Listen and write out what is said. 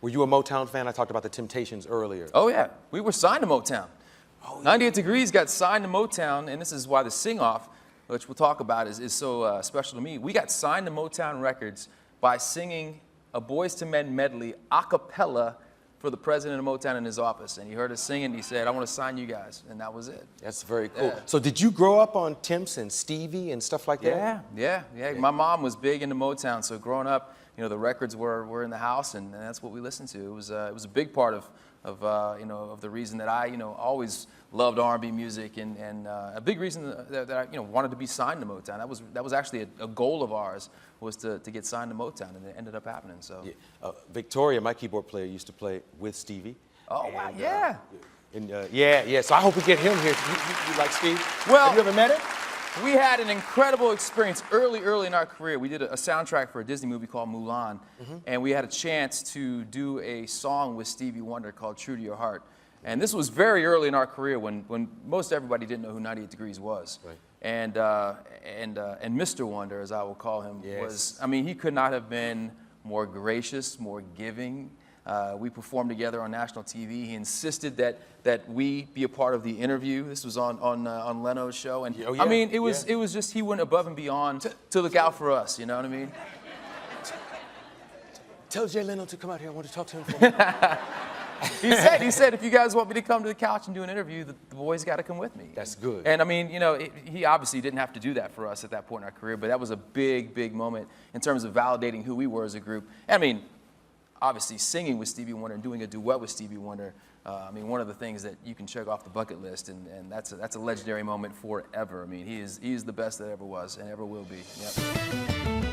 Were you a Motown fan? I talked about the Temptations earlier. Oh, yeah. We were signed to Motown. Oh, yeah. 98 Degrees got signed to Motown, and this is why the sing-off, which we'll talk about, is so special to me. We got signed to Motown Records by singing a Boyz II Men medley a cappella for the president of Motown in his office. And he heard us singing, and he said, I want to sign you guys. And that was it. That's very cool. Yeah. So did you grow up on Temps and Stevie and stuff like that? Yeah. My mom was big into Motown, so growing up, you know, the records were in the house, and that's what we listened to. It was a big part of the reason that I, always loved R&B music, and a big reason that I, wanted to be signed to Motown. That was actually a goal of ours, was to get signed to Motown, and it ended up happening. So. Yeah. Victoria, my keyboard player, used to play with Stevie. Oh, wow, yeah. Yeah. So I hope we get him here. You like Steve? Well, have you ever met him? We had an incredible experience early in our career. We did a soundtrack for a Disney movie called Mulan, and we had a chance to do a song with Stevie Wonder called True to Your Heart. And this was very early in our career when most everybody didn't know who 98 Degrees was. Right. And Mr. Wonder, as I will call him, was, I mean, he could not have been more gracious, more giving. We performed together on national TV. He insisted that we be a part of the interview. This was on Leno's show, and I mean, it was just, he went above and beyond to look out for us. You know what I mean? Tell Jay Leno to come out here. I want to talk to him for a minute. He said, if you guys want me to come to the couch and do an interview, the boys got to come with me. That's good. And I mean, he obviously didn't have to do that for us at that point in our career, but that was a big moment in terms of validating who we were as a group. I mean, obviously singing with Stevie Wonder and doing a duet with Stevie Wonder, I mean, one of the things that you can check off the bucket list, and that's a legendary moment forever. I mean, he is the best that ever was and ever will be. Yep.